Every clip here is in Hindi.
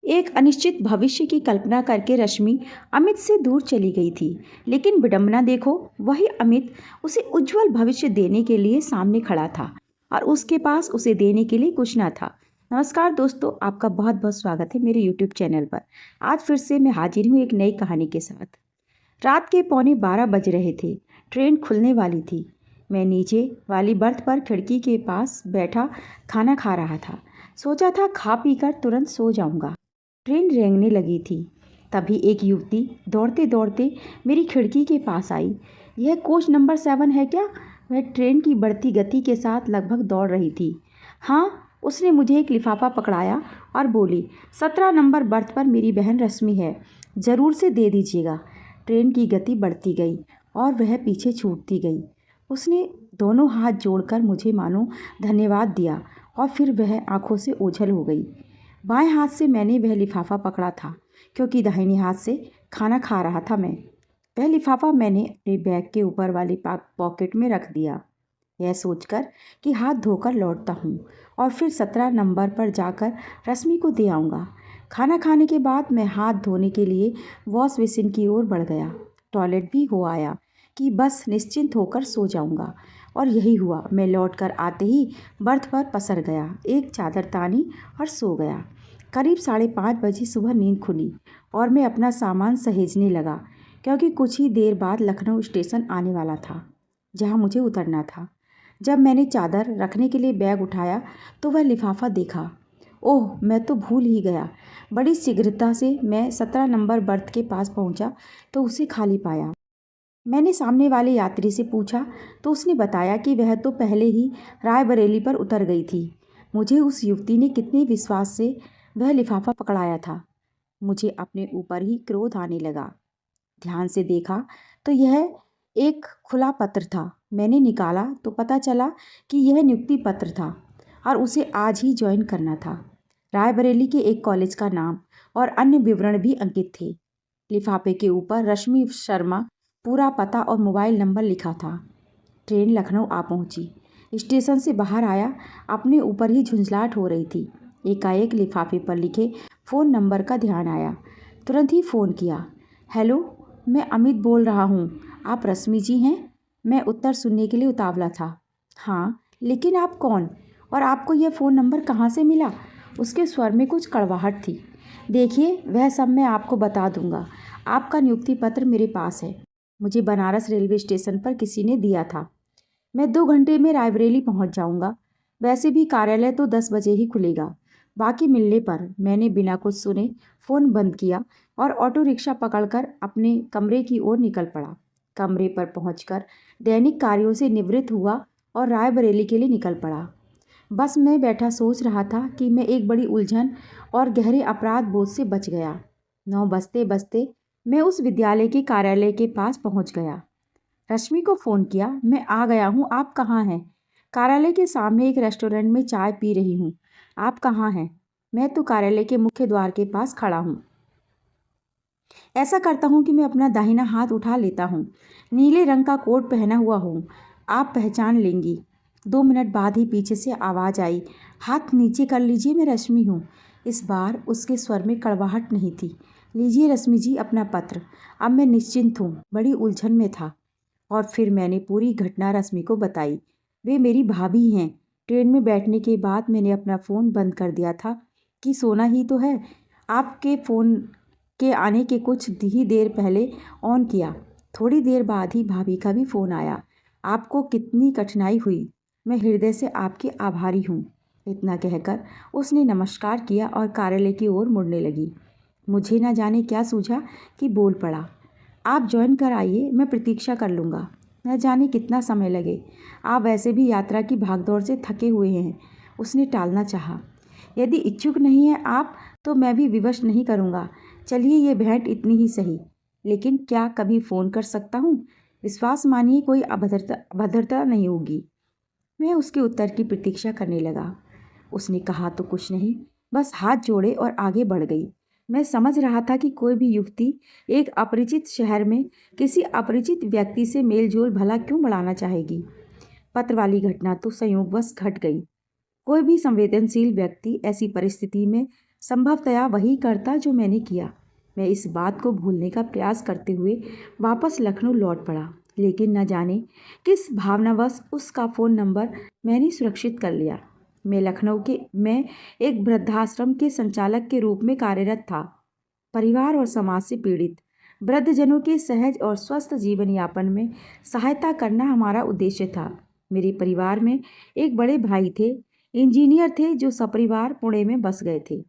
एक अनिश्चित भविष्य की कल्पना करके रश्मि अमित से दूर चली गई थी। लेकिन विडंबना देखो, वही अमित उसे उज्जवल भविष्य देने के लिए सामने खड़ा था और उसके पास उसे देने के लिए कुछ ना था। नमस्कार दोस्तों, आपका बहुत बहुत स्वागत है मेरे यूट्यूब चैनल पर। आज फिर से मैं हाजिर हूँ एक नई कहानी के साथ। रात के 11:15 बज रहे थे। ट्रेन खुलने वाली थी। मैं नीचे वाली बर्थ पर खिड़की के पास बैठा खाना खा रहा था। सोचा था खा पीकर तुरंत सो जाऊंगा। ट्रेन रेंगने लगी थी। तभी एक युवती दौड़ते दौड़ते मेरी खिड़की के पास आई। यह कोच नंबर 7 है क्या? वह ट्रेन की बढ़ती गति के साथ लगभग दौड़ रही थी। हाँ, उसने मुझे एक लिफाफा पकड़ाया और बोली, 17 नंबर बर्थ पर मेरी बहन रश्मि है, ज़रूर से दे दीजिएगा। ट्रेन की गति बढ़ती गई और वह पीछे छूटती गई। उसने दोनों हाथ जोड़कर मुझे मानो धन्यवाद दिया और फिर वह आंखों से ओझल हो गई। बाएं हाथ से मैंने वह लिफाफा पकड़ा था क्योंकि दाहिने हाथ से खाना खा रहा था मैं। वह लिफाफा मैंने अपने बैग के ऊपर वाली पॉकेट में रख दिया, यह सोचकर कि हाथ धोकर लौटता हूँ और फिर 17 नंबर पर जाकर रश्मि को दे आऊँगा। खाना खाने के बाद मैं हाथ धोने के लिए वॉश बेसिन की ओर बढ़ गया। टॉयलेट भी हो आया कि बस निश्चिंत होकर सो जाऊँगा, और यही हुआ। मैं लौटकर आते ही बर्थ पर पसर गया, एक चादर तानी और सो गया। करीब 5:30 बजे सुबह नींद खुली और मैं अपना सामान सहेजने लगा क्योंकि कुछ ही देर बाद लखनऊ स्टेशन आने वाला था जहाँ मुझे उतरना था। जब मैंने चादर रखने के लिए बैग उठाया तो वह लिफाफा देखा। ओह, मैं तो भूल ही गया। बड़ी शीघ्रता से मैं 17 नंबर बर्थ के पास पहुंचा तो उसे खाली पाया। मैंने सामने वाले यात्री से पूछा तो उसने बताया कि वह तो पहले ही रायबरेली पर उतर गई थी। मुझे उस युवती ने कितने विश्वास से वह लिफाफा पकड़ाया था। मुझे अपने ऊपर ही क्रोध आने लगा। ध्यान से देखा तो यह एक खुला पत्र था। मैंने निकाला तो पता चला कि यह नियुक्ति पत्र था और उसे आज ही ज्वाइन करना था। रायबरेली के एक कॉलेज का नाम और अन्य विवरण भी अंकित थे। लिफाफे के ऊपर रश्मि शर्मा पूरा पता और मोबाइल नंबर लिखा था। ट्रेन लखनऊ आ पहुंची। स्टेशन से बाहर आया, अपने ऊपर ही झुंझलाहट हो रही थी। एकाएक लिफाफे पर लिखे फ़ोन नंबर का ध्यान आया। तुरंत ही फ़ोन किया। हेलो, मैं अमित बोल रहा हूँ। आप रश्मि जी हैं? मैं उत्तर सुनने के लिए उतावला था। हाँ, लेकिन आप कौन और आपको यह फ़ोन नंबर कहाँ से मिला? उसके स्वर में कुछ कड़वाहट थी। देखिए, वह सब मैं आपको बता दूंगा। आपका नियुक्ति पत्र मेरे पास है। मुझे बनारस रेलवे स्टेशन पर किसी ने दिया था। मैं 2 घंटे में रायबरेली पहुंच जाऊंगा। वैसे भी कार्यालय तो 10 बजे ही खुलेगा। बाकी मिलने पर। मैंने बिना कुछ सुने फ़ोन बंद किया और ऑटो रिक्शा पकड़कर अपने कमरे की ओर निकल पड़ा। कमरे पर पहुंचकर दैनिक कार्यों से निवृत्त हुआ और रायबरेली के लिए निकल पड़ा। बस में बैठा सोच रहा था कि मैं एक बड़ी उलझन और गहरे अपराध बोध से बच गया। 9 बजते बजते मैं उस विद्यालय के कार्यालय के पास पहुंच गया। रश्मि को फ़ोन किया। मैं आ गया हूँ, आप कहाँ हैं? कार्यालय के सामने एक रेस्टोरेंट में चाय पी रही हूँ। आप कहाँ हैं? मैं तो कार्यालय के मुख्य द्वार के पास खड़ा हूँ। ऐसा करता हूँ कि मैं अपना दाहिना हाथ उठा लेता हूँ। नीले रंग का कोट पहना हुआ हूँ, आप पहचान लेंगी। 2 मिनट बाद ही पीछे से आवाज़ आई, हाथ नीचे कर लीजिए, मैं रश्मि हूँ। इस बार उसके स्वर में कड़वाहट नहीं थी। लीजिए रश्मि जी अपना पत्र। अब मैं निश्चिंत हूँ। बड़ी उलझन में था और फिर मैंने पूरी घटना रश्मि को बताई। वे मेरी भाभी हैं। ट्रेन में बैठने के बाद मैंने अपना फ़ोन बंद कर दिया था कि सोना ही तो है। आपके फ़ोन के आने के कुछ ही देर पहले ऑन किया। थोड़ी देर बाद ही भाभी का भी फ़ोन आया। आपको कितनी कठिनाई हुई, मैं हृदय से आपकी आभारी हूँ। इतना कहकर उसने नमस्कार किया और कार्यालय की ओर मुड़ने लगी। मुझे ना जाने क्या सूझा कि बोल पड़ा, आप ज्वाइन कर आइए, मैं प्रतीक्षा कर लूँगा। न जाने कितना समय लगे, आप वैसे भी यात्रा की भागदौड़ से थके हुए हैं। उसने टालना चाहा। यदि इच्छुक नहीं हैं आप तो मैं भी विवश नहीं करूँगा। चलिए, ये भेंट इतनी ही सही। लेकिन क्या कभी फ़ोन कर सकता हूँ? विश्वास मानिए, कोई अभद्रता नहीं होगी। मैं उसके उत्तर की प्रतीक्षा करने लगा। उसने कहा तो कुछ नहीं, बस हाथ जोड़े और आगे बढ़ गई। मैं समझ रहा था कि कोई भी युवती एक अपरिचित शहर में किसी अपरिचित व्यक्ति से मेलजोल भला क्यों बढ़ाना चाहेगी। पत्र वाली घटना तो संयोगवश घट गई। कोई भी संवेदनशील व्यक्ति ऐसी परिस्थिति में संभवतया वही करता जो मैंने किया। मैं इस बात को भूलने का प्रयास करते हुए वापस लखनऊ लौट पड़ा, लेकिन न जाने किस भावनावश उसका फ़ोन नंबर मैंने सुरक्षित कर लिया। मैं लखनऊ के में एक वृद्धाश्रम के संचालक के रूप में कार्यरत था। परिवार और समाज से पीड़ित वृद्धजनों के सहज और स्वस्थ जीवन यापन में सहायता करना हमारा उद्देश्य था। मेरे परिवार में एक बड़े भाई थे, इंजीनियर थे, जो सपरिवार पुणे में बस गए थे।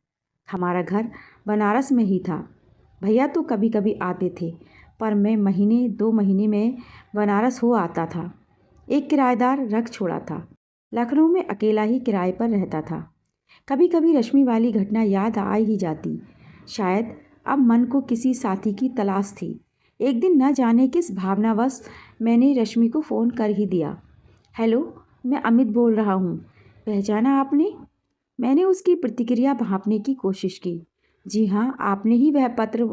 हमारा घर बनारस में ही था। भैया तो कभी कभी आते थे, पर मैं महीने 2 महीने में बनारस हो आता था। एक किराएदार रख छोड़ा था। लखनऊ में अकेला ही किराए पर रहता था। कभी कभी रश्मि वाली घटना याद आ ही जाती। शायद अब मन को किसी साथी की तलाश थी। एक दिन न जाने किस भावनावश मैंने रश्मि को फ़ोन कर ही दिया। हेलो, मैं अमित बोल रहा हूँ, पहचाना आपने? मैंने उसकी प्रतिक्रिया भांपने की कोशिश की। जी हाँ, आपने ही वह पत्र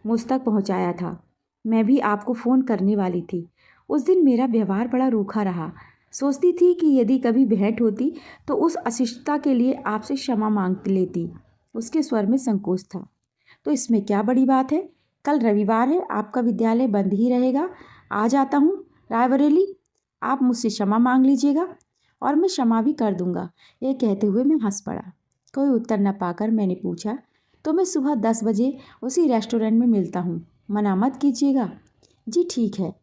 मुझ तक पहुँचाया था। मैं भी आपको फ़ोन करने वाली थी। उस दिन मेरा व्यवहार बड़ा रूखा रहा। सोचती थी कि यदि कभी भेंट होती तो उस अशिष्टता के लिए आपसे क्षमा मांग लेती। उसके स्वर में संकोच था। तो इसमें क्या बड़ी बात है? कल रविवार है, आपका विद्यालय बंद ही रहेगा। आ जाता हूँ रायबरेली। आप मुझसे क्षमा मांग लीजिएगा और मैं क्षमा भी कर दूंगा। ये कहते हुए मैं हंस पड़ा। कोई उत्तर न पाकर मैंने पूछा, तो मैं सुबह 10 बजे उसी रेस्टोरेंट में मिलता हूँ, मना मत कीजिएगा। जी ठीक है।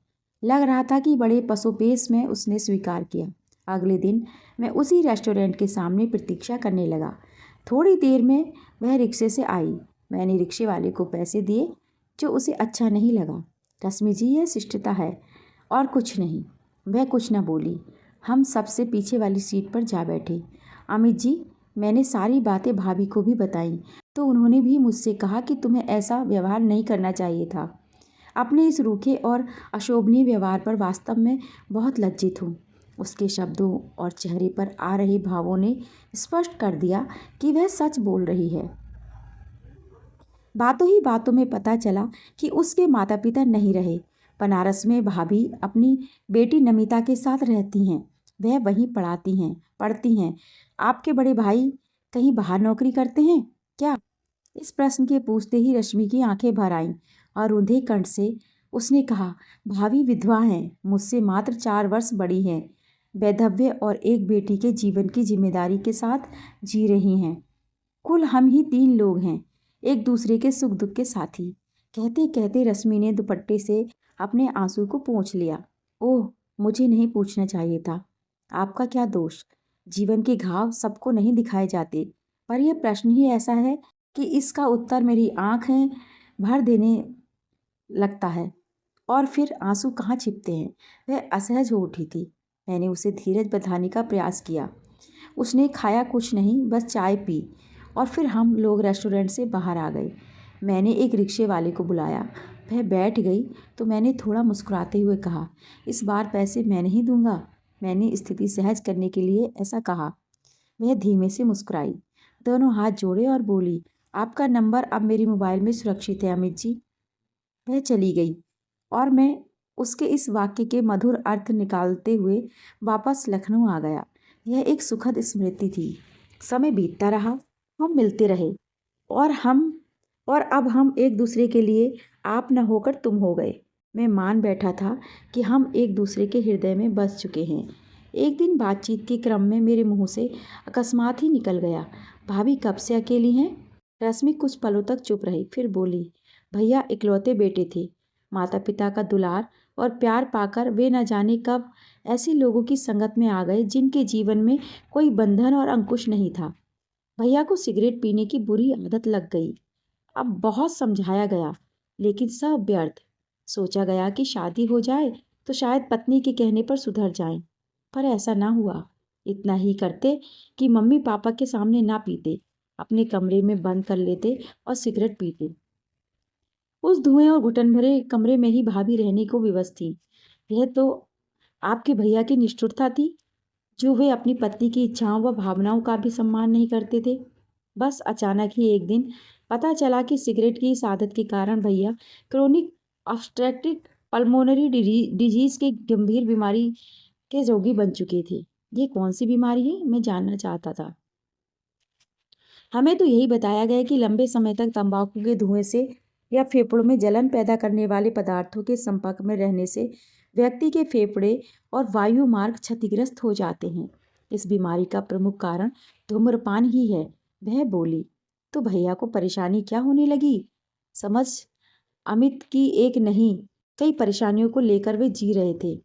लग रहा था कि बड़े पसोपेश में उसने स्वीकार किया। अगले दिन मैं उसी रेस्टोरेंट के सामने प्रतीक्षा करने लगा। थोड़ी देर में वह रिक्शे से आई। मैंने रिक्शे वाले को पैसे दिए, जो उसे अच्छा नहीं लगा। रश्मि जी, यह शिष्टता है और कुछ नहीं। वह कुछ न बोली। हम सबसे पीछे वाली सीट पर जा बैठे। अमित जी, मैंने सारी बातें भाभी को भी बताई, तो उन्होंने भी मुझसे कहा कि तुम्हें ऐसा व्यवहार नहीं करना चाहिए था। अपने इस रूखे और अशोभनीय व्यवहार पर वास्तव में बहुत लज्जित हूँ। उसके शब्दों और चेहरे पर आ रहे भावों ने स्पष्ट कर दिया कि वह सच बोल रही है। बातों ही बातों में पता चला कि उसके माता पिता नहीं रहे। बनारस में भाभी अपनी बेटी नमिता के साथ रहती हैं। वह वहीं पढ़ती हैं। आपके बड़े भाई कहीं बाहर नौकरी करते हैं क्या? इस प्रश्न के पूछते ही रश्मि की आंखें भर आईं और रूंधे कंठ से उसने कहा, भाभी विधवा हैं, मुझसे मात्र 4 वर्ष बड़ी हैं, वैधव्य और एक बेटी के जीवन की जिम्मेदारी के साथ जी रही हैं। कुल हम ही 3 लोग हैं, एक दूसरे के सुख दुख के साथी। कहते कहते रश्मि ने दुपट्टे से अपने आंसू को पोंछ लिया। ओह, मुझे नहीं पूछना चाहिए था। आपका क्या दोष? जीवन के घाव सबको नहीं दिखाए जाते, पर यह प्रश्न ही ऐसा है कि इसका उत्तर मेरी आंखें भर देने लगता है। और फिर आंसू कहाँ छिपते हैं। वह असहज हो उठी थी। मैंने उसे धीरज बंधाने का प्रयास किया। उसने खाया कुछ नहीं, बस चाय पी और फिर हम लोग रेस्टोरेंट से बाहर आ गए। मैंने एक रिक्शे वाले को बुलाया। वह बैठ गई तो मैंने थोड़ा मुस्कुराते हुए कहा, इस बार पैसे मैं नहीं दूंगा। मैंने स्थिति सहज करने के लिए ऐसा कहा। वह धीमे से मुस्कुराई, दोनों हाथ जोड़े और बोली, आपका नंबर अब मेरे मोबाइल में सुरक्षित है अमित जी। वह चली गई और मैं उसके इस वाक्य के मधुर अर्थ निकालते हुए वापस लखनऊ आ गया। यह एक सुखद स्मृति थी। समय बीतता रहा, हम मिलते रहे और अब हम एक दूसरे के लिए आप न होकर तुम हो गए। मैं मान बैठा था कि हम एक दूसरे के हृदय में बस चुके हैं। एक दिन बातचीत के क्रम में मेरे मुंह से अकस्मात ही निकल गया, भाभी कब से अकेली हैं? रश्मि कुछ पलों तक चुप रही, फिर बोली, भैया इकलौते बेटे थे। माता पिता का दुलार और प्यार पाकर वे न जाने कब ऐसे लोगों की संगत में आ गए जिनके जीवन में कोई बंधन और अंकुश नहीं था। भैया को सिगरेट पीने की बुरी आदत लग गई। अब बहुत समझाया गया, लेकिन सब व्यर्थ। सोचा गया कि शादी हो जाए तो शायद पत्नी के कहने पर सुधर जाएं, पर ऐसा ना हुआ। इतना ही करते कि मम्मी पापा के सामने ना पीते, अपने कमरे में बंद कर लेते और सिगरेट पीते। उस धुएं और घुटन भरे कमरे में ही भाभी रहने को विवश थी। यह तो आपके भैया की निष्ठुरता थी, जो वे अपनी पत्नी की इच्छाओं व भावनाओं का भी सम्मान नहीं करते थे। बस अचानक ही एक दिन पता चला कि सिगरेट की इस आदत के कारण भैया क्रोनिक ऑब्स्ट्रक्टिव पल्मोनरी डिजीज के गंभीर बीमारी के रोगी बन चुके थे। ये कौन सी बीमारी है, मैं जानना चाहता था। हमें तो यही बताया गया कि लंबे समय तक तंबाकू के धुएं से या फेफड़ों में जलन पैदा करने वाले पदार्थों के संपर्क में रहने से व्यक्ति के फेफड़े और वायु मार्ग क्षतिग्रस्त हो जाते हैं। इस बीमारी का प्रमुख कारण धूम्रपान ही है, वह बोली। तो भैया को परेशानी क्या होने लगी? समझ अमित की एक नहीं, कई परेशानियों को लेकर वे जी रहे थे।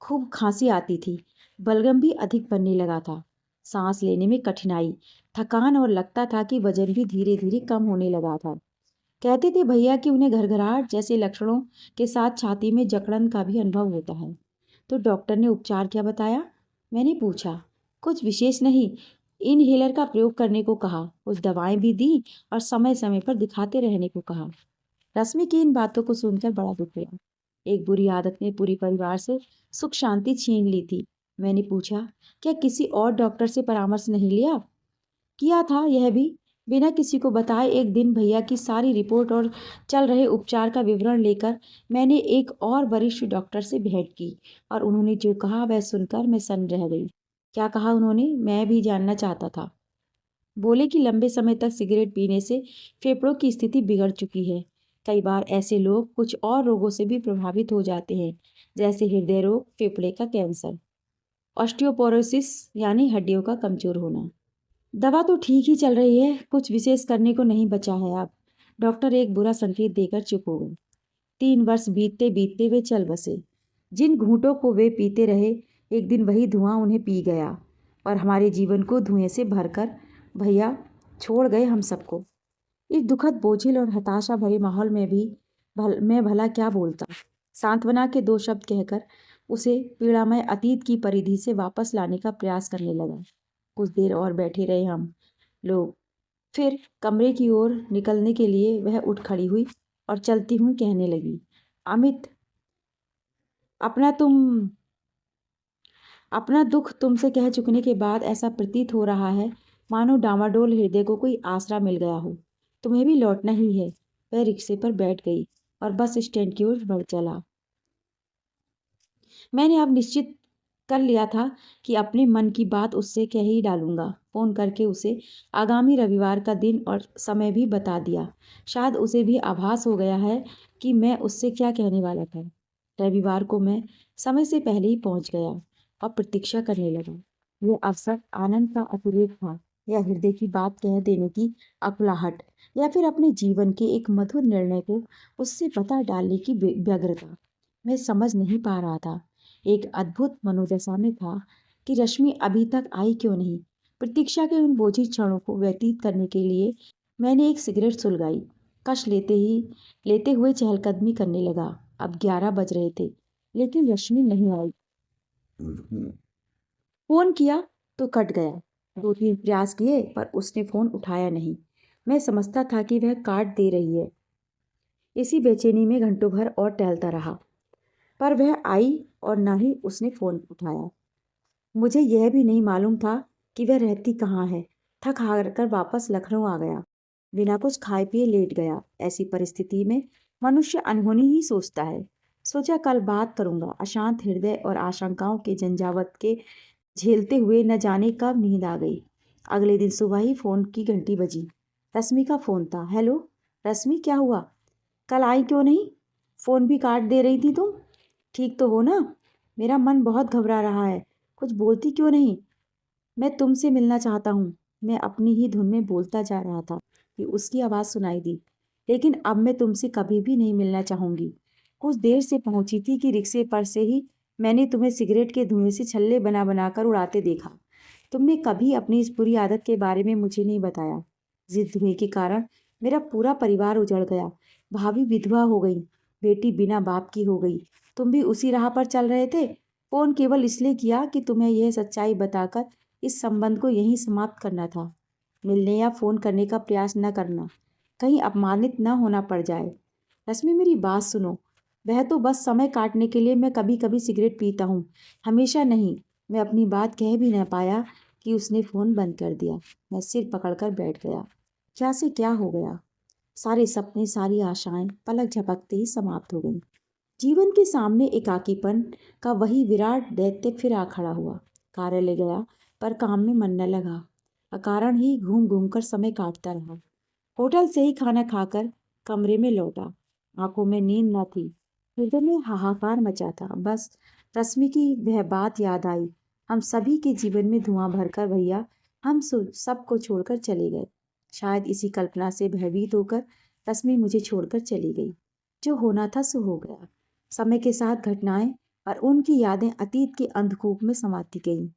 खूब खांसी आती थी, बलगम भी अधिक बनने लगा था, सांस लेने में कठिनाई, थकान और लगता था कि वजन भी धीरे धीरे कम होने लगा था। कहते थे भैया कि उन्हें घरघराहट जैसे लक्षणों के साथ छाती में जकड़न का भी अनुभव होता है। तो डॉक्टर ने उपचार क्या बताया? मैंने पूछा। कुछ विशेष नहीं, इनहेलर का प्रयोग करने को कहा, कुछ दवाएं भी दी और समय समय पर दिखाते रहने को कहा। रश्मि की इन बातों को सुनकर बड़ा दुख हुआ। एक बुरी आदत ने पूरी परिवार से सुख शांति छीन ली थी। मैंने पूछा, क्या किसी और डॉक्टर से परामर्श नहीं लिया? किया था, यह भी बिना किसी को बताए। एक दिन भैया की सारी रिपोर्ट और चल रहे उपचार का विवरण लेकर मैंने एक और वरिष्ठ डॉक्टर से भेंट की और उन्होंने जो कहा वह सुनकर मैं सन्न रह गई। क्या कहा उन्होंने? मैं भी जानना चाहता था। बोले कि लंबे समय तक सिगरेट पीने से फेफड़ों की स्थिति बिगड़ चुकी है। कई बार ऐसे लोग कुछ और रोगों से भी प्रभावित हो जाते हैं, जैसे हृदय रोग, फेफड़े का कैंसर, ऑस्टियोपोरोसिस यानी हड्डियों का कमजोर होना। दवा तो ठीक ही चल रही है, कुछ विशेष करने को नहीं बचा है अब। डॉक्टर एक बुरा संकेत देकर चुप हो गए। 3 वर्ष बीतते बीतते वे चल बसे। जिन घूंटों को वे पीते रहे, एक दिन वही धुआं उन्हें पी गया और हमारे जीवन को धुएं से भरकर भैया छोड़ गए हम सबको। इस दुखद, बोझिल और हताशा भरे माहौल में भी मैं भला क्या बोलता। सांत्वना के 2 शब्द कहकर उसे पीड़ामय अतीत की परिधि से वापस लाने का प्रयास करने लगा। कुछ देर और बैठे रहे हम लोग, फिर कमरे की ओर निकलने के लिए वह उठ खड़ी हुई और चलती हुई कहने लगी, अमित, अपना दुख तुमसे कह चुकने के बाद ऐसा प्रतीत हो रहा है मानो डामाडोल हृदय को कोई आसरा मिल गया हो। तुम्हें भी लौटना ही है। वह रिक्शे पर बैठ गई और बस स्टैंड की ओर बढ़ चला। मैंने अब निश्चित कर लिया था कि अपने मन की बात उससे कह ही डालूंगा। फ़ोन करके उसे आगामी रविवार का दिन और समय भी बता दिया। शायद उसे भी आभास हो गया है कि मैं उससे क्या कहने वाला था। रविवार को मैं समय से पहले ही पहुंच गया और प्रतीक्षा करने लगा। यह अवसर आनंद का अतिरेक था, या हृदय की बात कह देने की अकुलाहट, या फिर अपने जीवन के एक मधुर निर्णय को उससे पता डालने की व्यग्रता। मैं समझ नहीं पा रहा था। एक अद्भुत मनोदशा में था कि रश्मि अभी तक आई क्यों नहीं। प्रतीक्षा के उन बोझिल क्षणों को व्यतीत करने के लिए मैंने एक सिगरेट सुलगाई। कश लेते हुए चहलकदमी करने लगा। अब 11 बज रहे थे, लेकिन रश्मि नहीं आई। फोन किया तो कट गया। 2-3 प्रयास किए पर उसने फोन उठाया नहीं। मैं समझता था कि वह काट दे रही है। इसी बेचैनी में घंटों भर और टहलता रहा, पर वह आई और ना ही उसने फ़ोन उठाया। मुझे यह भी नहीं मालूम था कि वह रहती कहाँ है। थक हार कर वापस लखनऊ आ गया, बिना कुछ खाए पिए लेट गया। ऐसी परिस्थिति में मनुष्य अनहोनी ही सोचता है। सोचा कल बात करूँगा। अशांत हृदय और आशंकाओं के झंझावत के झेलते हुए न जाने कब नींद आ गई। अगले दिन सुबह ही फ़ोन की घंटी बजी। रश्मि का फ़ोन था। हेलो रश्मि, क्या हुआ? कल आई क्यों नहीं? फ़ोन भी काट दे रही थी तुम। ठीक तो हो ना? मेरा मन बहुत घबरा रहा है। कुछ बोलती क्यों नहीं? मैं तुमसे मिलना चाहता हूँ। मैं अपनी ही धुन में बोलता जा रहा था कि उसकी आवाज़ सुनाई दी। लेकिन अब मैं तुमसे कभी भी नहीं मिलना चाहूँगी। कुछ देर से पहुँची थी कि रिक्शे पर से ही मैंने तुम्हें सिगरेट के धुएं से छल्ले बना बना कर उड़ाते देखा। तुमने कभी अपनी इस बुरी आदत के बारे में मुझे नहीं बताया। जिस धुएं के कारण मेरा पूरा परिवार उजड़ गया। भाभी विधवा हो गई, बेटी बिना बाप की हो गई। तुम भी उसी राह पर चल रहे थे। फ़ोन केवल इसलिए किया कि तुम्हें यह सच्चाई बताकर इस संबंध को यहीं समाप्त करना था। मिलने या फ़ोन करने का प्रयास न करना, कहीं अपमानित न होना पड़ जाए। रश्मि, मेरी बात सुनो। वह तो बस समय काटने के लिए मैं कभी कभी सिगरेट पीता हूँ, हमेशा नहीं। मैं अपनी बात कह भी न पाया कि उसने फ़ोन बंद कर दिया। मैं सिर पकड़कर बैठ गया। क्या से क्या हो गया। सारे सपने, सारी आशाएं पलक झपकते ही समाप्त हो गईं। जीवन के सामने एकाकीपन का वही विराट दैत्य फिर आ खड़ा हुआ। कार्यालय गया पर काम में मन न लगा। अकारण ही घूम घूम कर समय काटता रहा। होटल से ही खाना खाकर कमरे में लौटा। आंखों में नींद न थी, हृदय में हाहाकार मचा था। बस रश्मि की वह बात याद आई, हम सभी के जीवन में धुआं भरकर भैया हम सबको छोड़कर चले गए। शायद इसी कल्पना से भयभीत होकर रश्मि मुझे छोड़कर चली गई। जो होना था सो हो गया। समय के साथ घटनाएं और उनकी यादें अतीत के अंधकूप में समाती गईं।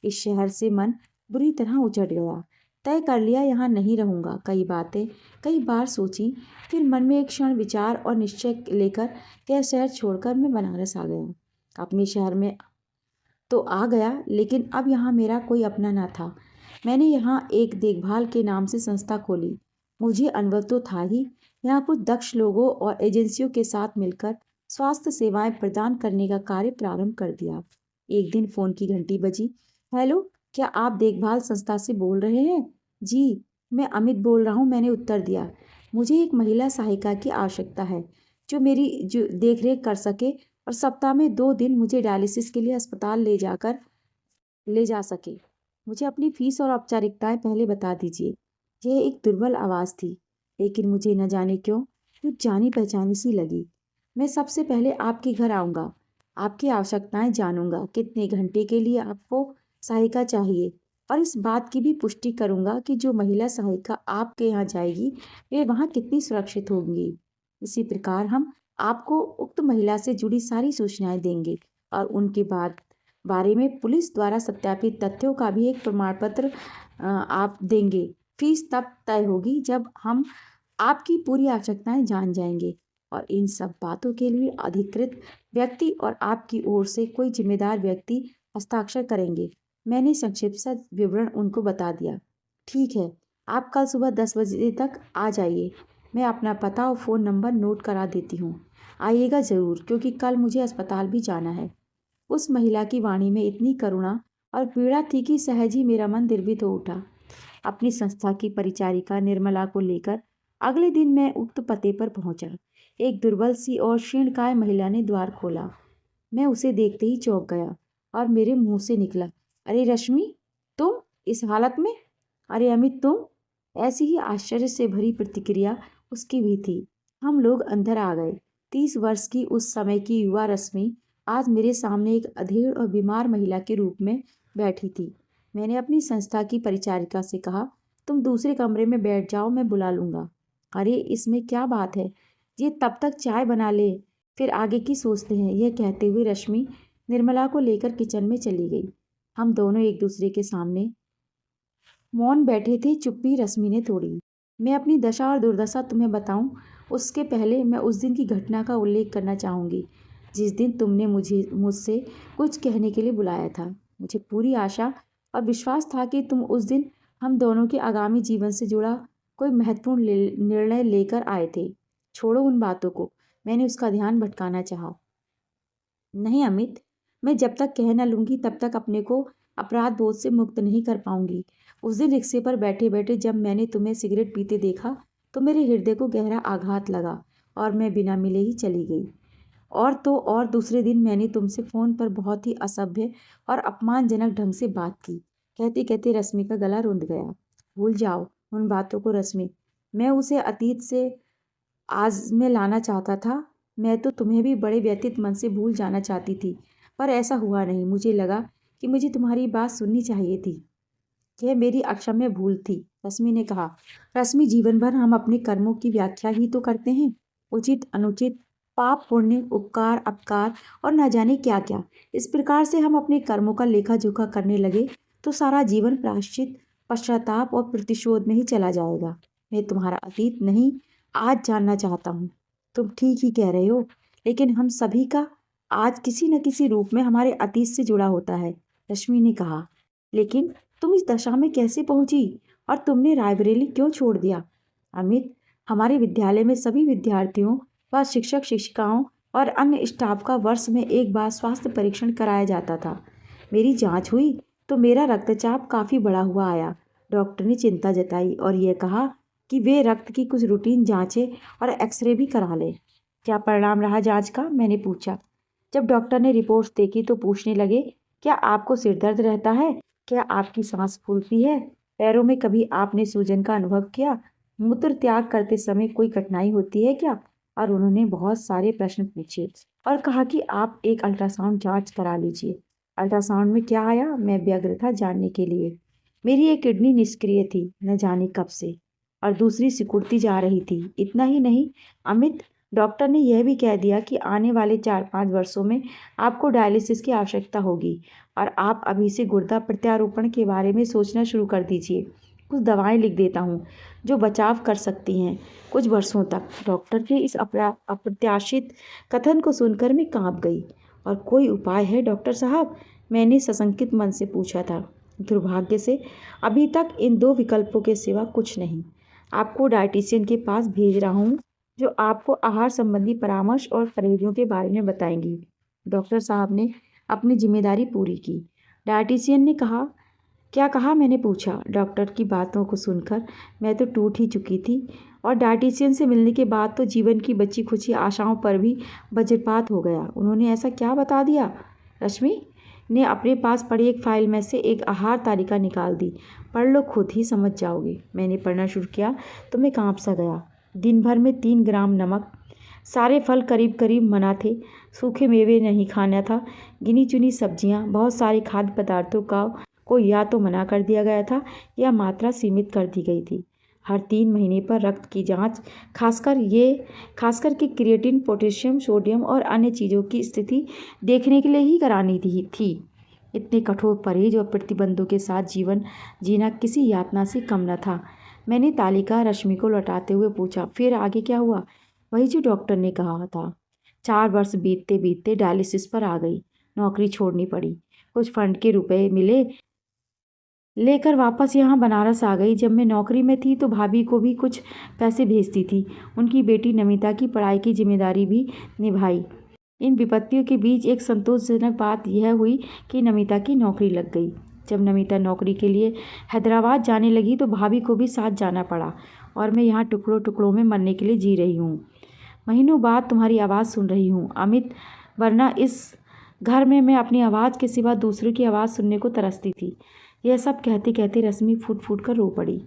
इस शहर से मन बुरी तरह उचट गया। तय कर लिया यहाँ नहीं रहूँगा। कई बातें कई बार सोची, फिर मन में एक क्षण विचार और निश्चय लेकर यह शहर छोड़कर मैं बनारस आ गया। अपने शहर में तो आ गया, लेकिन अब यहाँ मेरा कोई अपना ना था। मैंने यहाँ एक देखभाल के नाम से संस्था खोली। मुझे अनुभव तो था ही, यहाँ कुछ दक्ष लोगों और एजेंसियों के साथ मिलकर स्वास्थ्य सेवाएं प्रदान करने का कार्य प्रारंभ कर दिया। एक दिन फ़ोन की घंटी बजी। हेलो, क्या आप देखभाल संस्था से बोल रहे हैं? जी, मैं अमित बोल रहा हूँ, मैंने उत्तर दिया। मुझे एक महिला सहायिका की आवश्यकता है जो मेरी देख रेख कर सके और सप्ताह में 2 दिन मुझे डायलिसिस के लिए अस्पताल ले जा सके। मुझे अपनी फीस और औपचारिकताएं पहले बता दीजिए। यह एक दुर्बल आवाज़ थी, लेकिन मुझे न जाने क्यों कुछ जानी पहचानी सी लगी। मैं सबसे पहले आपके घर आऊँगा, आपकी आवश्यकताएं जानूंगा, कितने घंटे के लिए आपको सहायिका चाहिए, और इस बात की भी पुष्टि करूंगा कि जो महिला सहायिका आपके यहाँ जाएगी वे वहाँ कितनी सुरक्षित होंगी। इसी प्रकार हम आपको उक्त महिला से जुड़ी सारी सूचनाएं देंगे और उनके बारे में पुलिस द्वारा सत्यापित तथ्यों का भी एक प्रमाण पत्र आप देंगे। फीस तब तय होगी जब हम आपकी पूरी आवश्यकताएं जान जाएंगे और इन सब बातों के लिए अधिकृत व्यक्ति और आपकी ओर से कोई जिम्मेदार व्यक्ति हस्ताक्षर करेंगे। मैंने संक्षिप्त सा विवरण उनको बता दिया। ठीक है, आप कल सुबह 10 बजे तक आ जाइए। मैं अपना पता और फ़ोन नंबर नोट करा देती हूँ। आइएगा ज़रूर, क्योंकि कल मुझे अस्पताल भी जाना है। उस महिला की वाणी में इतनी करुणा और पीड़ा थी कि सहज ही मेरा मन द्रवित हो उठा। अपनी संस्था की परिचारिका निर्मला को लेकर अगले दिन मैं उक्त पते पर पहुंचा। एक दुर्बल सी और क्षीणकाय महिला ने द्वार खोला। मैं उसे देखते ही चौंक गया और मेरे मुंह से निकला, अरे रश्मि, तुम इस हालत में? अरे अमित, तुम? ऐसी ही आश्चर्य से भरी प्रतिक्रिया उसकी भी थी। हम लोग अंदर आ गए। 30 वर्ष की उस समय की युवा रश्मि आज मेरे सामने एक अधेड़ और बीमार महिला के रूप में बैठी थी। मैंने अपनी संस्था की परिचारिका से कहा, तुम दूसरे कमरे में बैठ जाओ, मैं बुला लूँगा। अरे इसमें क्या बात है, ये तब तक चाय बना ले, फिर आगे की सोचते हैं। यह कहते हुए रश्मि निर्मला को लेकर किचन में चली गई। हम दोनों एक दूसरे के सामने मौन बैठे थे। चुप्पी रश्मि ने तोड़ी। मैं अपनी दशा और दुर्दशा तुम्हें बताऊं, उसके पहले मैं उस दिन की घटना का उल्लेख करना चाहूँगी जिस दिन तुमने मुझसे कुछ कहने के लिए बुलाया था। मुझे पूरी आशा और विश्वास था कि तुम उस दिन हम दोनों के आगामी जीवन से जुड़ा कोई महत्वपूर्ण निर्णय लेकर आए थे। छोड़ो उन बातों को, मैंने उसका ध्यान भटकाना चाहा। नहीं अमित, मैं जब तक कह न लूँगी तब तक अपने को अपराध बोध से मुक्त नहीं कर पाऊंगी। उस दिन रिक्शे पर बैठे बैठे जब मैंने तुम्हें सिगरेट पीते देखा तो मेरे हृदय को गहरा आघात लगा और मैं बिना मिले ही चली गई। और दूसरे दिन मैंने तुमसे फ़ोन पर बहुत ही असभ्य और अपमानजनक ढंग से बात की। कहते कहते रश्मि का गला रुंध गया। भूल जाओ उन बातों को रश्मि, मैं उसे अतीत से आज में लाना चाहता था। मैं तो तुम्हें भी बड़े व्यथित मन से भूल जाना चाहती थी, पर ऐसा हुआ नहीं। मुझे लगा कि मुझे तुम्हारी बात सुननी चाहिए थी। यह मेरी अक्षम्य भूल थी, रश्मि ने कहा। रश्मि, जीवन भर हम अपने कर्मों की व्याख्या ही तो करते हैं, उचित अनुचित, पाप पुण्य, उपकार अपकार और न जाने क्या क्या। इस प्रकार से हम अपने कर्मों का लेखा जोखा करने लगे तो सारा जीवन प्रायश्चित, पश्चाताप और प्रतिशोध में ही चला जाएगा। मैं तुम्हारा अतीत नहीं, आज जानना चाहता हूँ। तुम ठीक ही कह रहे हो, लेकिन हम सभी का आज किसी न किसी रूप में हमारे अतीत से जुड़ा होता है, रश्मि ने कहा। लेकिन तुम इस दशा में कैसे पहुंची और तुमने रायबरेली क्यों छोड़ दिया? अमित, हमारे विद्यालय में सभी विद्यार्थियों व शिक्षक शिक्षिकाओं और अन्य स्टाफ का वर्ष में एक बार स्वास्थ्य परीक्षण कराया जाता था। मेरी जांच हुई तो मेरा रक्तचाप काफ़ी बढ़ा हुआ आया। डॉक्टर ने चिंता जताई और यह कहा कि वे रक्त की कुछ रूटीन जांचें और एक्सरे भी करा लें। क्या परिणाम रहा जांच का? मैंने पूछा। जब डॉक्टर ने रिपोर्ट्स देखी तो पूछने लगे, क्या आपको सिर दर्द रहता है? क्या आपकी सांस फूलती है? पैरों में कभी आपने सूजन का अनुभव किया? मूत्र त्याग करते समय कोई कठिनाई होती है क्या? और उन्होंने बहुत सारे प्रश्न पूछे और कहा कि आप एक अल्ट्रासाउंड जांच करा लीजिए। अल्ट्रासाउंड में क्या आया? मैं व्यग्र था जानने के लिए। मेरी एक किडनी निष्क्रिय थी, न जाने कब से, और दूसरी सिकुड़ती जा रही थी। इतना ही नहीं अमित, डॉक्टर ने यह भी कह दिया कि आने वाले 4-5 वर्षों में आपको डायलिसिस की आवश्यकता होगी और आप अभी से गुर्दा प्रत्यारोपण के बारे में सोचना शुरू कर दीजिए। कुछ दवाएं लिख देता हूँ जो बचाव कर सकती हैं कुछ वर्षों तक। डॉक्टर के इस अप्रत्याशित कथन को सुनकर मैं कांप गई। और कोई उपाय है डॉक्टर साहब? मैंने सशंकित मन से पूछा था। दुर्भाग्य से अभी तक इन 2 विकल्पों के सिवा कुछ नहीं। आपको डायटीशियन के पास भेज रहा हूँ जो आपको आहार संबंधी परामर्श और परहेजों के बारे में बताएंगी। डॉक्टर साहब ने अपनी जिम्मेदारी पूरी की। डायटीशियन ने कहा, क्या कहा? मैंने पूछा। डॉक्टर की बातों को सुनकर मैं तो टूट ही चुकी थी और डायटीशियन से मिलने के बाद तो जीवन की बची खुची आशाओं पर भी वज्रपात हो गया। उन्होंने ऐसा क्या बता दिया? रश्मि ने अपने पास पड़ी एक फाइल में से एक आहार तालिका निकाल दी। पढ़ लो, खुद ही समझ जाओगे। मैंने पढ़ना शुरू किया तो मैं कांप सा गया। दिन भर में 3 ग्राम नमक, सारे फल करीब करीब मना थे, सूखे मेवे नहीं खाना था, गिनी चुनी सब्जियां, बहुत सारे खाद्य पदार्थों को या तो मना कर दिया गया था या मात्रा सीमित कर दी गई थी। हर 3 महीने पर रक्त की जांच, खासकर कि क्रिएटिन, पोटेशियम, सोडियम और अन्य चीज़ों की स्थिति देखने के लिए ही करानी थी। इतने कठोर परहेज और प्रतिबंधों के साथ जीवन जीना किसी यातना से कम न था। मैंने तालिका रश्मि को लौटाते हुए पूछा, फिर आगे क्या हुआ? वही जो डॉक्टर ने कहा था। 4 वर्ष बीतते बीतते डायलिसिस पर आ गई। नौकरी छोड़नी पड़ी। कुछ फंड के रुपए मिले, लेकर वापस यहाँ बनारस आ गई। जब मैं नौकरी में थी तो भाभी को भी कुछ पैसे भेजती थी। उनकी बेटी नमिता की पढ़ाई की जिम्मेदारी भी निभाई। इन विपत्तियों के बीच एक संतोषजनक बात यह हुई कि नमिता की नौकरी लग गई। जब नमिता नौकरी के लिए हैदराबाद जाने लगी तो भाभी को भी साथ जाना पड़ा और मैं यहाँ टुकड़ों टुकड़ों में मरने के लिए जी रही हूँ। महीनों बाद तुम्हारी आवाज़ सुन रही हूँ अमित, वरना इस घर में मैं अपनी आवाज़ के सिवा दूसरों की आवाज़ सुनने को तरसती थी। यह सब कहते कहते रश्मि फूट फूट कर रो पड़ी।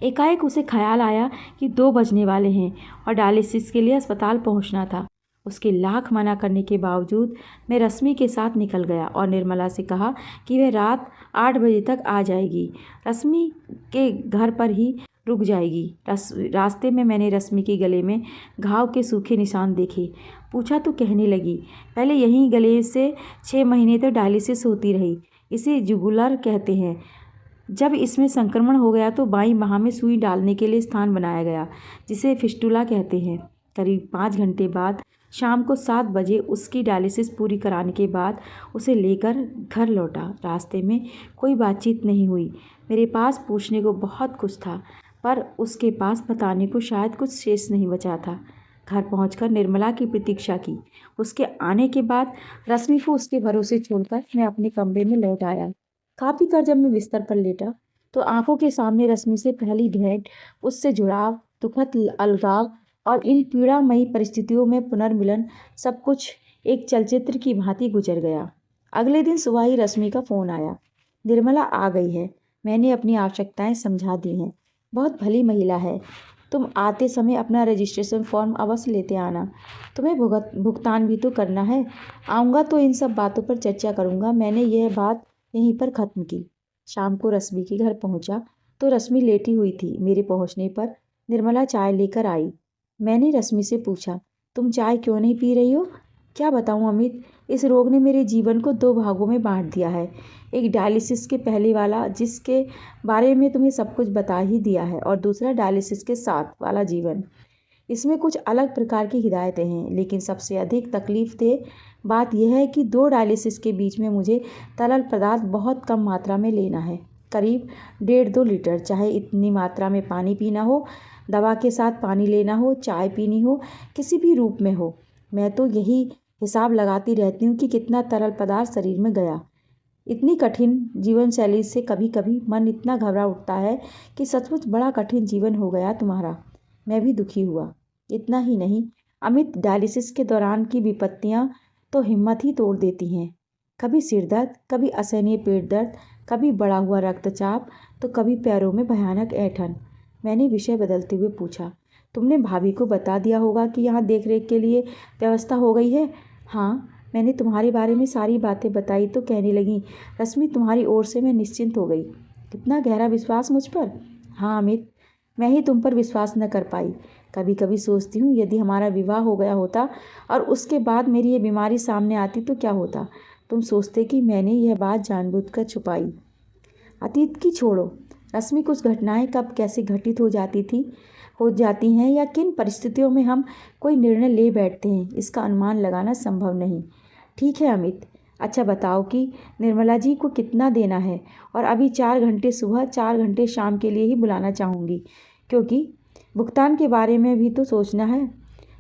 एकाएक उसे ख्याल आया कि 2 बजने वाले हैं और डायलिसिस के लिए अस्पताल पहुंचना था। उसके लाख मना करने के बावजूद मैं रश्मि के साथ निकल गया और निर्मला से कहा कि वह रात 8 बजे तक आ जाएगी, रश्मि के घर पर ही रुक जाएगी। रास्ते में मैंने रश्मि के गले में घाव के सूखे निशान देखे। पूछा तो कहने लगी, पहले यहीं गले से 6 महीने तक डायलिसिस होती रही। इसे जुगुलर कहते हैं। जब इसमें संक्रमण हो गया तो बाईं बाह में सुई डालने के लिए स्थान बनाया गया, जिसे फिस्टुला कहते हैं। करीब 5 घंटे बाद शाम को 7 बजे उसकी डायलिसिस पूरी कराने के बाद उसे लेकर घर लौटा। रास्ते में कोई बातचीत नहीं हुई। मेरे पास पूछने को बहुत कुछ था, पर उसके पास बताने को शायद कुछ शेष नहीं बचा था। घर पहुंचकर निर्मला की प्रतीक्षा की। उसके आने के बाद रश्मि को उसके भरोसे छोड़कर मैं अपने कमरे में लौट आया। खा पी कर जब मैं बिस्तर पर लेटा तो आंखों के सामने रश्मि से पहली भेंट, उससे जुड़ाव, दुखद अलगाव और इन पीड़ामयी परिस्थितियों में पुनर्मिलन, सब कुछ एक चलचित्र की भांति गुजर गया। अगले दिन सुबह ही रश्मि का फ़ोन आया। निर्मला आ गई है, मैंने अपनी आवश्यकताएं समझा दी हैं। बहुत भली महिला है। तुम आते समय अपना रजिस्ट्रेशन फॉर्म अवश्य लेते आना। तुम्हें भुगतान भी तो करना है। आऊँगा तो इन सब बातों पर चर्चा करूँगा। मैंने यह बात यहीं पर ख़त्म की। शाम को रश्मि के घर पहुँचा तो रश्मि लेटी हुई थी। मेरे पहुँचने पर निर्मला चाय लेकर आई। मैंने रश्मि से पूछा, तुम चाय क्यों नहीं पी रही हो? क्या बताऊँ अमित, इस रोग ने मेरे जीवन को 2 भागों में बांट दिया है। एक डायलिसिस के पहले वाला, जिसके बारे में तुम्हें सब कुछ बता ही दिया है, और दूसरा डायलिसिस के साथ वाला जीवन। इसमें कुछ अलग प्रकार की हिदायतें हैं, लेकिन सबसे अधिक तकलीफदेह बात यह है कि 2 डायलिसिस के बीच में मुझे तरल पदार्थ बहुत कम मात्रा में लेना है, करीब 1.5-2 लीटर। चाहे इतनी मात्रा में पानी पीना हो, दवा के साथ पानी लेना हो, चाय पीनी हो, किसी भी रूप में हो। मैं तो यही हिसाब लगाती रहती हूँ कि कितना तरल पदार्थ शरीर में गया। इतनी कठिन जीवन शैली से कभी कभी मन इतना घबरा उठता है कि सचमुच बड़ा कठिन जीवन हो गया तुम्हारा। मैं भी दुखी हुआ। इतना ही नहीं अमित, डायलिसिस के दौरान की विपत्तियाँ तो हिम्मत ही तोड़ देती हैं। कभी सिर दर्द, कभी असहनीय पेट दर्द, कभी बढ़ा हुआ रक्तचाप तो कभी पैरों में भयानक ऐंठन। मैंने विषय बदलते हुए पूछा, तुमने भाभी को बता दिया होगा कि यहाँ देख रेख के लिए व्यवस्था हो गई है? हाँ, मैंने तुम्हारे बारे में सारी बातें बताई तो कहने लगी, रश्मि तुम्हारी ओर से मैं निश्चिंत हो गई। कितना गहरा विश्वास मुझ पर। हाँ अमित, मैं ही तुम पर विश्वास न कर पाई। कभी कभी सोचती हूँ यदि हमारा विवाह हो गया होता और उसके बाद मेरी ये बीमारी सामने आती तो क्या होता। तुम सोचते कि मैंने यह बात जानबूझकर छुपाई। अतीत की छोड़ो रश्मि, कुछ घटनाएं कब कैसे घटित हो जाती हैं या किन परिस्थितियों में हम कोई निर्णय ले बैठते हैं, इसका अनुमान लगाना संभव नहीं। ठीक है अमित, अच्छा बताओ कि निर्मला जी को कितना देना है? और अभी 4 घंटे सुबह 4 घंटे शाम के लिए ही बुलाना चाहूँगी, क्योंकि भुगतान के बारे में भी तो सोचना है।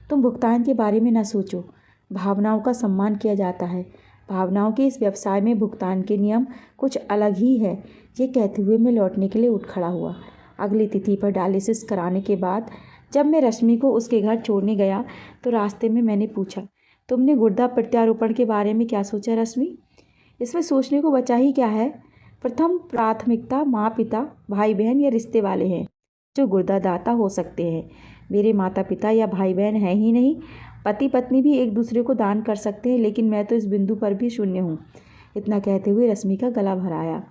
तुम भुगतान के बारे में ना सोचो, भावनाओं का सम्मान किया जाता है। भावनाओं के इस व्यवसाय में भुगतान के नियम कुछ अलग ही है। ये कहते हुए मैं लौटने के लिए उठ खड़ा हुआ। अगली तिथि पर डायलिसिस कराने के बाद जब मैं रश्मि को उसके घर छोड़ने गया तो रास्ते में मैंने पूछा, तुमने गुर्दा प्रत्यारोपण के बारे में क्या सोचा रश्मि? इसमें सोचने को बचा ही क्या है। प्रथम प्राथमिकता माँ पिता, भाई बहन या रिश्ते वाले हैं जो गुर्दा दाता हो सकते हैं। मेरे माता पिता या भाई बहन हैं ही नहीं। पति पत्नी भी एक दूसरे को दान कर सकते हैं, लेकिन मैं तो इस बिंदु पर भी शून्य हूँ। इतना कहते हुए रश्मि का गला भर आया।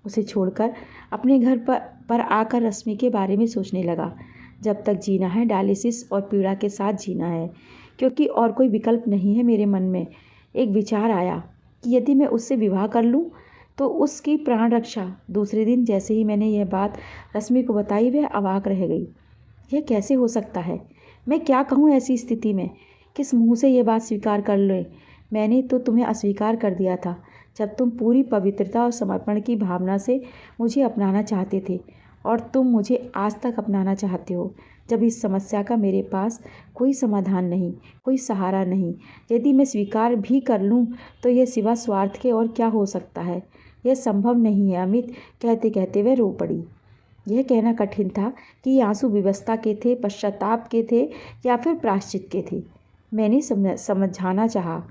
उसे छोड़कर अपने घर पर आकर रश्मि के बारे में सोचने लगा। जब तक जीना है डायलिसिस और पीड़ा के साथ जीना है, क्योंकि और कोई विकल्प नहीं है। मेरे मन में एक विचार आया कि यदि मैं उससे विवाह कर लूँ तो उसकी प्राण रक्षा। दूसरे दिन जैसे ही मैंने यह बात रश्मि को बताई वह अवाक रह गई। यह कैसे हो सकता है? मैं क्या कहूँ ऐसी स्थिति में? किस मुँह से यह बात स्वीकार कर ले? मैंने तो तुम्हें अस्वीकार कर दिया था जब तुम पूरी पवित्रता और समर्पण की भावना से मुझे अपनाना चाहते थे, और तुम मुझे आज तक अपनाना चाहते हो जब इस समस्या का मेरे पास कोई समाधान नहीं, कोई सहारा नहीं। यदि मैं स्वीकार भी कर लूँ तो यह सिवा स्वार्थ के और क्या हो सकता है? यह संभव नहीं है अमित। कहते कहते वह रो पड़ी। यह कहना कठिन था कि ये आंसू विवशता के थे, पश्चाताप के थे या फिर प्रायश्चित के थे। मैंने समझाना चाहा,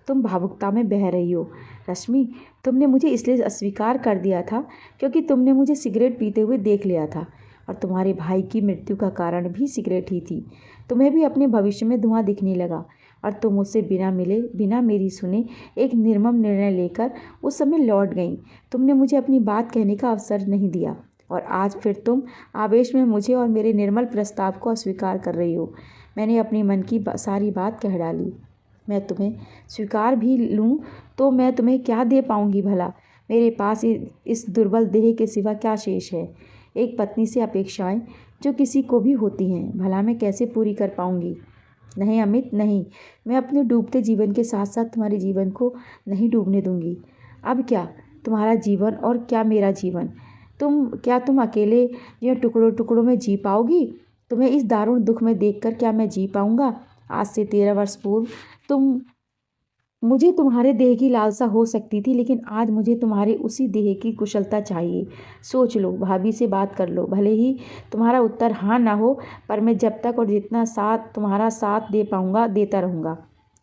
तुम भावुकता में बह रही हो रश्मि। तुमने मुझे इसलिए अस्वीकार कर दिया था क्योंकि तुमने मुझे सिगरेट पीते हुए देख लिया था, और तुम्हारे भाई की मृत्यु का कारण भी सिगरेट ही थी। तुम्हें भी अपने भविष्य में धुआं दिखने लगा और तुम मुझसे बिना मिले, बिना मेरी सुने एक निर्मम निर्णय लेकर उस समय लौट गई। तुमने मुझे अपनी बात कहने का अवसर नहीं दिया, और आज फिर तुम आवेश में मुझे और मेरे निर्मल प्रस्ताव को अस्वीकार कर रही हो। मैंने अपने मन की सारी बात कह डाली। मैं तुम्हें स्वीकार भी लूँ तो मैं तुम्हें क्या दे पाऊँगी भला? मेरे पास इस दुर्बल देह के सिवा क्या शेष है? एक पत्नी से अपेक्षाएं जो किसी को भी होती हैं, भला मैं कैसे पूरी कर पाऊँगी? नहीं अमित, नहीं। मैं अपने डूबते जीवन के साथ साथ तुम्हारे जीवन को नहीं डूबने दूँगी। अब क्या तुम्हारा जीवन और क्या मेरा जीवन? तुम अकेले या टुकड़ों टुकड़ों में जी पाओगी? तुम्हें इस दारुण दुख में देखकर क्या मैं जी पाऊँगा? आज से 13 वर्ष पूर्व मुझे तुम्हारे देह की लालसा हो सकती थी, लेकिन आज मुझे तुम्हारे उसी देह की कुशलता चाहिए। सोच लो, भाभी से बात कर लो। भले ही तुम्हारा उत्तर हाँ ना हो, पर मैं जब तक और जितना साथ तुम्हारा साथ दे पाऊँगा देता रहूँगा।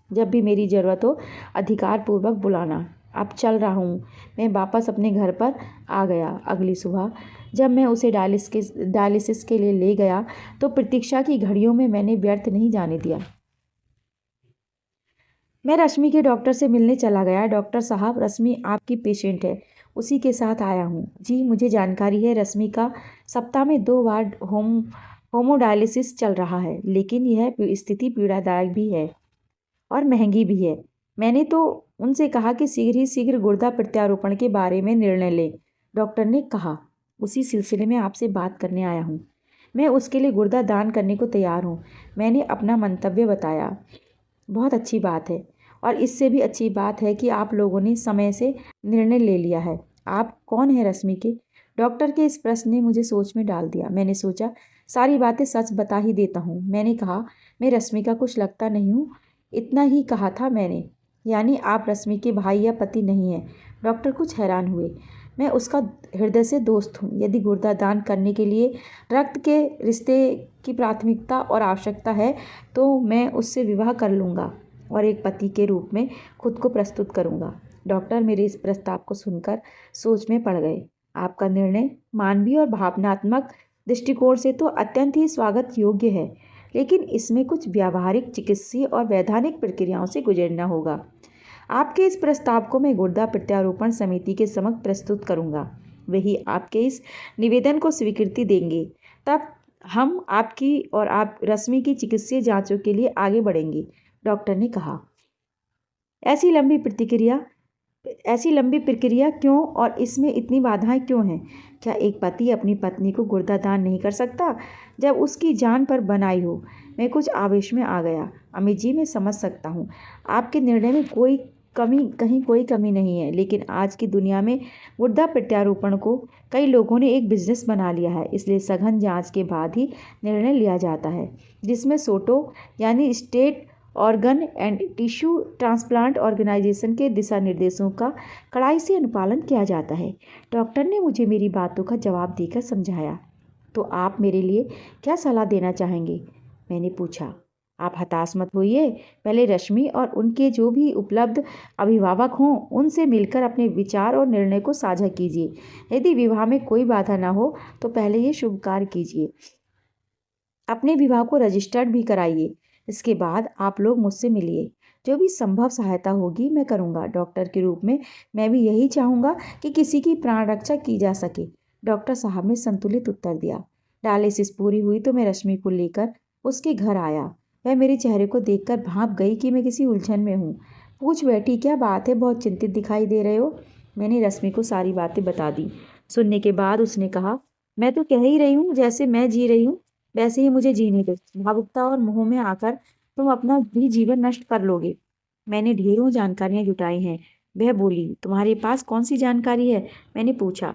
जब भी मेरी ज़रूरत हो अधिकार पूर्वक बुलाना। अब चल रहा हूँ। मैं वापस अपने घर पर आ गया। अगली सुबह जब मैं उसे डायलिसिस के लिए ले गया तो प्रतीक्षा की घड़ियों में मैंने व्यर्थ नहीं जाने दिया। मैं रश्मि के डॉक्टर से मिलने चला गया। डॉक्टर साहब, रश्मि आपकी पेशेंट है, उसी के साथ आया हूँ। जी, मुझे जानकारी है रश्मि का सप्ताह में 2 बार होमोडायलिसिस चल रहा है, लेकिन यह स्थिति पीड़ादायक भी है और महंगी भी है। मैंने तो उनसे कहा कि शीघ्र ही शीघ्र गुर्दा प्रत्यारोपण के बारे में निर्णय लें। डॉक्टर ने कहा, उसी सिलसिले में आपसे बात करने आया हूँ। मैं उसके लिए गुर्दा दान करने को तैयार हूँ। मैंने अपना मंतव्य बताया। बहुत अच्छी बात है, और इससे भी अच्छी बात है कि आप लोगों ने समय से निर्णय ले लिया है। आप कौन हैं रश्मि के? डॉक्टर के इस प्रश्न ने मुझे सोच में डाल दिया। मैंने सोचा सारी बातें सच बता ही देता हूँ। मैंने कहा, मैं रश्मि का कुछ लगता नहीं हूँ। इतना ही कहा था मैंने। यानी आप रश्मि के भाई या पति नहीं हैं? डॉक्टर कुछ हैरान हुए। मैं उसका हृदय से दोस्त हूँ। यदि गुर्दा दान करने के लिए रक्त के रिश्ते की प्राथमिकता और आवश्यकता है तो मैं उससे विवाह कर लूँगा और एक पति के रूप में खुद को प्रस्तुत करूँगा। डॉक्टर मेरे इस प्रस्ताव को सुनकर सोच में पड़ गए। आपका निर्णय मानवीय और भावनात्मक दृष्टिकोण से तो अत्यंत ही स्वागत योग्य है, लेकिन इसमें कुछ व्यावहारिक, चिकित्सीय और वैधानिक प्रक्रियाओं से गुजरना होगा। आपके इस प्रस्ताव को मैं गुर्दा प्रत्यारोपण समिति के समक्ष प्रस्तुत करूंगा। वही आपके इस निवेदन को स्वीकृति देंगे। तब हम आपकी और आप रश्मि की चिकित्सीय जांचों के लिए आगे बढ़ेंगे, डॉक्टर ने कहा। ऐसी लंबी प्रक्रिया क्यों, और इसमें इतनी बाधाएं क्यों हैं? क्या एक पति अपनी पत्नी को गुर्दा दान नहीं कर सकता जब उसकी जान पर बनाई हो? मैं कुछ आवेश में आ गया। अमित जी, मैं समझ सकता हूँ आपके निर्णय में कोई कमी नहीं है, लेकिन आज की दुनिया में गुर्दा प्रत्यारोपण को कई लोगों ने एक बिजनेस बना लिया है। इसलिए सघन जांच के बाद ही निर्णय लिया जाता है, जिसमें सोटो यानी State Organ and Tissue Transplant Organisation के दिशा निर्देशों का कड़ाई से अनुपालन किया जाता है। डॉक्टर ने मुझे मेरी बातों का जवाब देकर समझाया। तो आप मेरे लिए क्या सलाह देना चाहेंगे? मैंने पूछा। आप हताश मत होइए। पहले रश्मि और उनके जो भी उपलब्ध अभिभावक हों, उनसे मिलकर अपने विचार और निर्णय को साझा कीजिए। यदि विवाह में कोई बाधा ना हो तो पहले ये शुभ कार्य कीजिए। अपने विवाह को रजिस्टर्ड भी कराइए। इसके बाद आप लोग मुझसे मिलिए। जो भी संभव सहायता होगी मैं करूँगा। डॉक्टर के रूप में मैं भी यही चाहूँगा कि किसी की प्राण रक्षा की जा सके, डॉक्टर साहब ने संतुलित उत्तर दिया। डायलिसिस पूरी हुई तो मैं रश्मि को लेकर उसके घर आया। वह मेरे चेहरे को देखकर भांप गई कि मैं किसी उलझन में हूँ। पूछ बैठी, क्या बात है, बहुत चिंतित दिखाई दे रहे हो? मैंने रश्मि को सारी बातें बता दी। सुनने के बाद उसने कहा, मैं तो कह ही रही हूँ, जैसे मैं जी रही हूँ वैसे ही मुझे जीने दो। भावुकता और मोह में आकर तुम अपना भी जीवन नष्ट कर लोगे। मैंने ढेरों जानकारियां जुटाई हैं। वह बोली, तुम्हारे पास कौन सी जानकारी है? मैंने पूछा।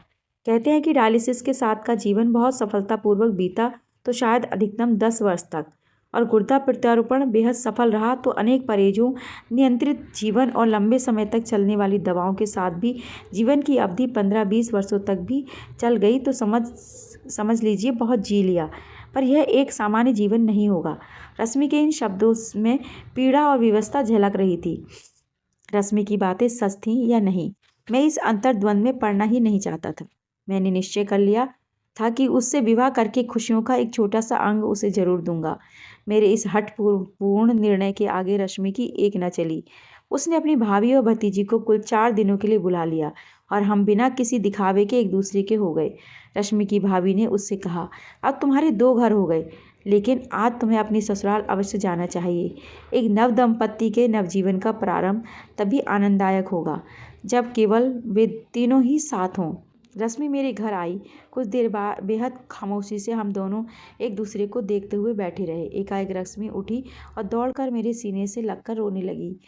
कहते हैं कि डायलिसिस के साथ का जीवन बहुत सफलतापूर्वक बीता तो शायद अधिकतम 10 वर्ष तक, और गुर्दा प्रत्यारोपण बेहद सफल रहा तो अनेक परहेजों, नियंत्रित जीवन और लंबे समय तक चलने वाली दवाओं के साथ भी जीवन की अवधि 15-20 वर्षों तक भी चल गई तो समझ लीजिए बहुत जी लिया। पर यह एक सामान्य जीवन नहीं होगा। रश्मि के इन शब्दों में पीड़ा और विवशता झलक रही थी। रश्मि की बातें सच थीं या नहीं, मैं इस अंतर्द्वंद में पड़ना ही नहीं चाहता था। मैंने निश्चय कर लिया था कि उससे विवाह करके खुशियों का एक छोटा सा अंग उसे जरूर दूंगा। मेरे इस हठपूर्ण निर्णय के आगे रश्मि की एक न चली। उसने अपनी भाभी और भतीजी को कुल 4 दिनों के लिए बुला लिया और हम बिना किसी दिखावे के एक दूसरे के हो गए। रश्मि की भाभी ने उससे कहा, अब तुम्हारे 2 घर हो गए, लेकिन आज तुम्हें अपनी ससुराल अवश्य जाना चाहिए। एक नव दंपत्ति के नवजीवन का प्रारंभ तभी आनंददायक होगा जब केवल वे तीनों ही साथ हों। रश्मि मेरे घर आई। कुछ देर बाद बेहद खामोशी से हम दोनों एक दूसरे को देखते हुए बैठे रहे। एकाएक रश्मि उठी और दौड़कर मेरे सीने से लगकर रोने लगी।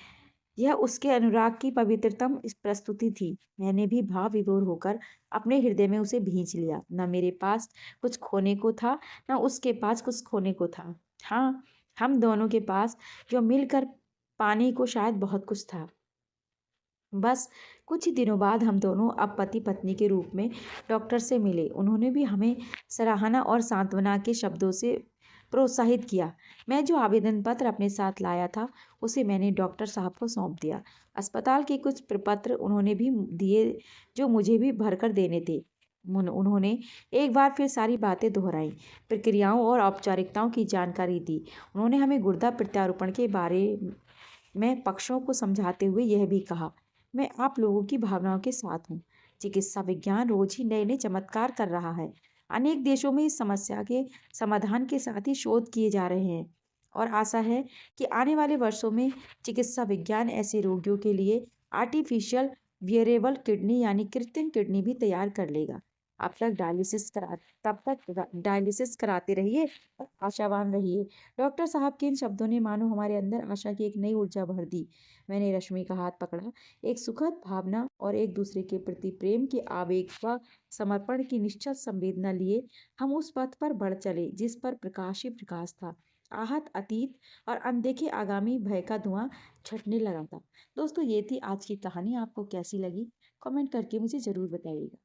यह उसके अनुराग की पवित्रतम प्रस्तुति थी। मैंने भी भाव विभोर होकर अपने हृदय में उसे भींच लिया। न मेरे पास कुछ खोने को था, न उसके पास कुछ खोने को था। हाँ, हम दोनों के पास जो मिलकर पाने को शायद बहुत कुछ था। बस कुछ ही दिनों बाद हम दोनों अब पति पत्नी के रूप में डॉक्टर से मिले। उन्होंने भी हमें सराहना और सांत्वना के शब्दों से प्रोत्साहित किया। मैं जो आवेदन पत्र अपने साथ लाया था उसे मैंने डॉक्टर साहब को सौंप दिया। अस्पताल के कुछ प्रपत्र उन्होंने भी दिए जो मुझे भी भरकर देने थे। उन्होंने एक बार फिर सारी बातें दोहराई, प्रक्रियाओं और औपचारिकताओं की जानकारी दी। उन्होंने हमें गुर्दा प्रत्यारोपण के बारे में पक्षों को समझाते हुए यह भी कहा, मैं आप लोगों की भावनाओं के साथ हूँ। चिकित्सा विज्ञान रोज ही नए नए चमत्कार कर रहा है। अनेक देशों में इस समस्या के समाधान के साथ ही शोध किए जा रहे हैं और आशा है कि आने वाले वर्षों में चिकित्सा विज्ञान ऐसे रोगियों के लिए आर्टिफिशियल वियरेबल किडनी यानी कृत्रिम किडनी भी तैयार कर लेगा। तब तक डायलिसिस कराते रहिए और आशावान रहिए। डॉक्टर साहब के इन शब्दों ने मानो हमारे अंदर आशा की एक नई ऊर्जा भर दी। मैंने रश्मि का हाथ पकड़ा। एक सुखद भावना और एक दूसरे के प्रति प्रेम के आवेग व समर्पण की निश्चल संवेदना लिए हम उस पथ पर बढ़ चले जिस पर प्रकाश ही प्रकाश था। आहत अतीत और अनदेखे आगामी भय का धुआं छटने लगा था। दोस्तों, ये थी आज की कहानी। आपको कैसी लगी कमेंट करके मुझे ज़रूर बताइएगा।